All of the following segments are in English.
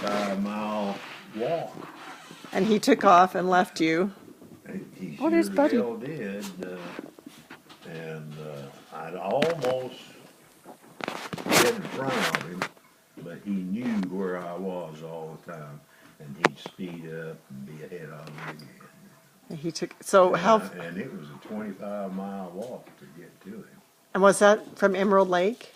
25-mile walk. And he took off and left you. He Oh, sure there's Buddy. hell did. And I'd almost get in front of him, but he knew where I was all the time, and he'd speed up and be ahead of me again. He took, so And, how, and it was a 25-mile walk to get to him. and was that from Emerald Lake?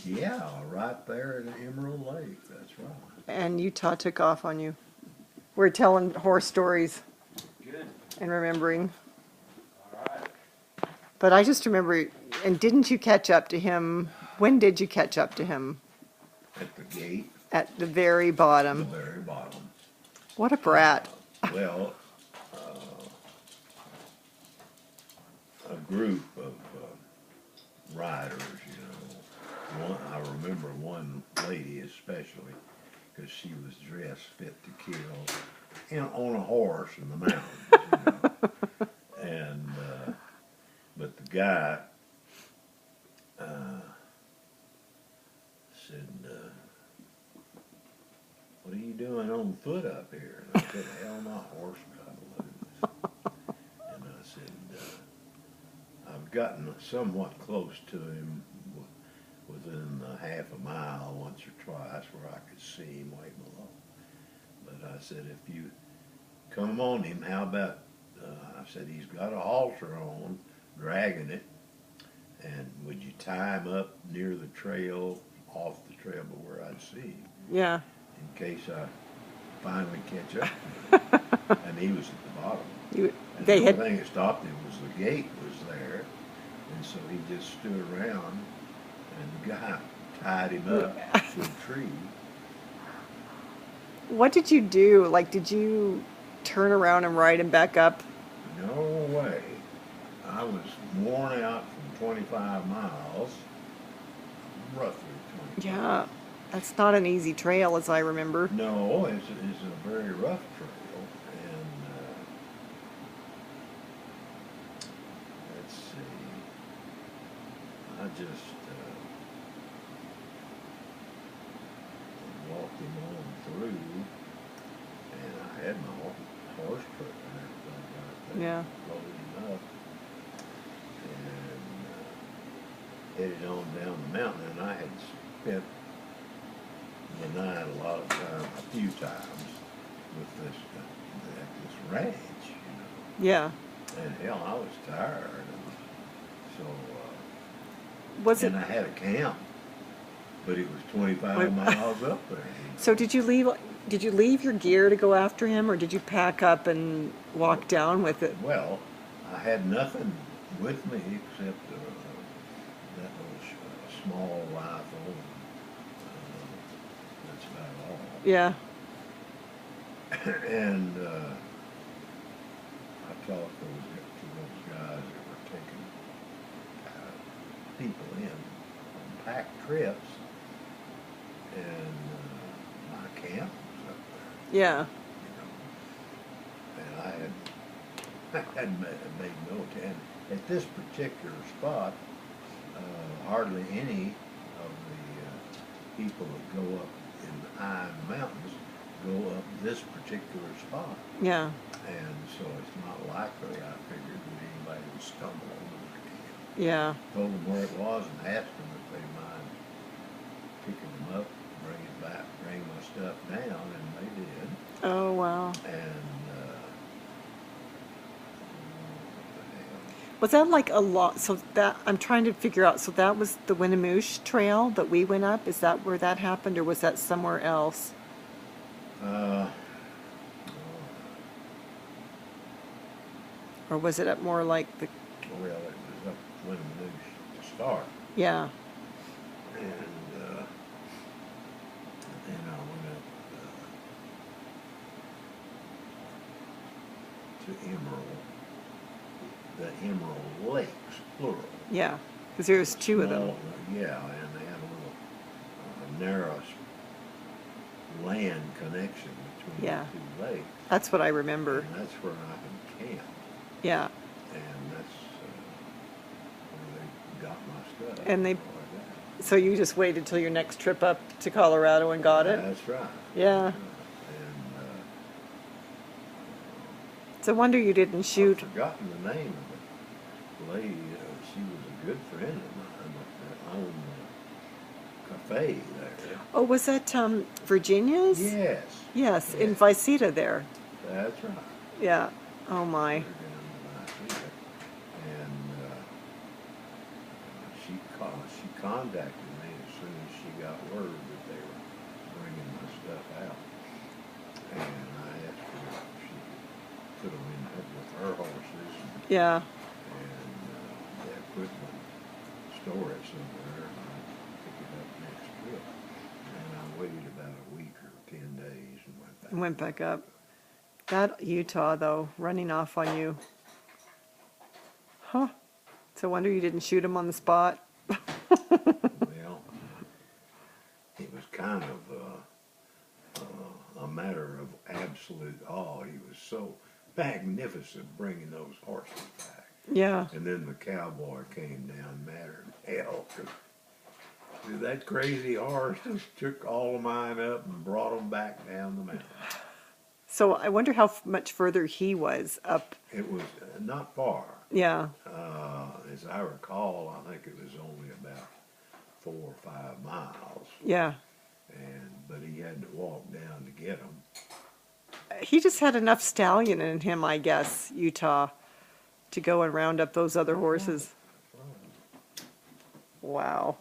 Yeah, right there in Emerald Lake. That's right. And Utah took off on you. We're telling horse stories. Good. And remembering. All right. But I just remember, and didn't you catch up to him? When did you catch up to him? At the gate. At the very The bottom. very bottom. What a brat. Well, a group of riders, I remember one lady especially, because she was dressed fit to kill, on a horse in the mountains, and but the guy said, "What are you doing on foot up here?" And I said, "Hell, my horse got loose." And I said, "I've gotten somewhat close to him, within half a mile once or twice, where I could see him way below. But I said, if you come on him, how about?" I said, "He's got a halter on, dragging it, and would you tie him up near the trail, off the trail, but where I'd see him, Yeah. in case I finally catch up to him?" And he was at the bottom. And They the had, only thing that stopped him was the gate was there, and so he just stood around, and the guy tied him up to a tree. what did you do? Like, did you turn around and ride him back up? No way. I was worn out from 25 miles, roughly 25. Yeah. That's not an easy trail, as I remember. No, it's a very rough trail, and let's see, I just walked him on through, and I had my horse truck and everything right there, Yeah. loaded him up, and headed on down the mountain. And I had spent the night a lot of time, a few times, with this at this ranch, Yeah. And hell, I was tired, and so Was it, and I had a camp, but it was 25 miles up there. so did you leave your gear to go after him, or did you pack up and walk down with it? Well, I had nothing with me except that little small rifle. That's about all. Yeah. And I talked to those guys that were taking people in on packed trips, and my camp was up there, Yeah. and I had made note. And at this particular spot, hardly any of the people that go up in the high mountains go up this particular spot. Yeah. And so it's not likely, I figured, that anybody would stumble over the camp. Yeah. Told them where it was and asked them if they mind picking them up, bring it back, bring my stuff down, and they did. Oh, wow. And Was that like a lot? So that, I'm trying to figure out, so that was the Winnemoosh Trail that we went up? Is that where that happened, or was that somewhere else? Or was it up more like the, well, it was up Winnemoosh to start, yeah. and then I went up to Emerald, the Emerald Lakes, plural. Yeah. Because there's two of them. Small, yeah, and they had a little narrow land connection between Yeah. the two lakes. That's what I remember. And that's where I can camp, Yeah. and that's where they got my stuff. And they- like that. So you just waited till your next trip up to Colorado and got it? That's right. Yeah. And It's a wonder you didn't shoot. I've forgotten the name of the lady. She was a good friend of mine that owned the cafe there. Oh, was that Virginia's? Yes. Yes, in Yes. Vicita there. That's right. Yeah. Oh my. They're down in Vicita. And she contacted me as soon as she got word that they were bringing my stuff out. And I asked her if she could put them in with her horses Yeah. and the equipment, store it somewhere, and I'd pick it up next trip. And I waited about a week or 10 days and went back. Went back up. That Utah though, running off on you. Huh. It's a wonder you didn't shoot him on the spot. Well, it was kind of a matter of absolute awe. He was so magnificent bringing those horses back. Yeah. And then the cowboy came down madder than hell. 'Cause that crazy horse just took all of mine up and brought them back down the mountain. So I wonder how much further he was up. It was not far. Yeah. As I recall, I think it was only about 4 or 5 miles. Yeah. But he had to walk down to get them. He just had enough stallion in him, I guess, Utah, to go and round up those other horses. Wow.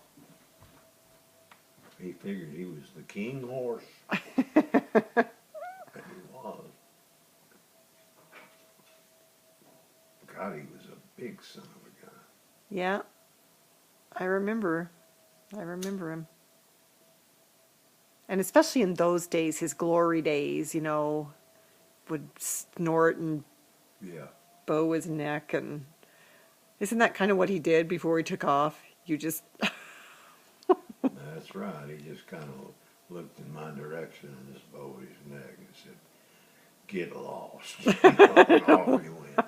He figured he was the king horse. And he was. God, he was a big son of a gun. Yeah. I remember him. And especially in those days, his glory days, would snort and Yeah. bow his neck. And isn't that kind of what he did before he took off? You just, That's right. He just kind of looked in my direction and just bowed his neck and said, "Get lost." And off he went.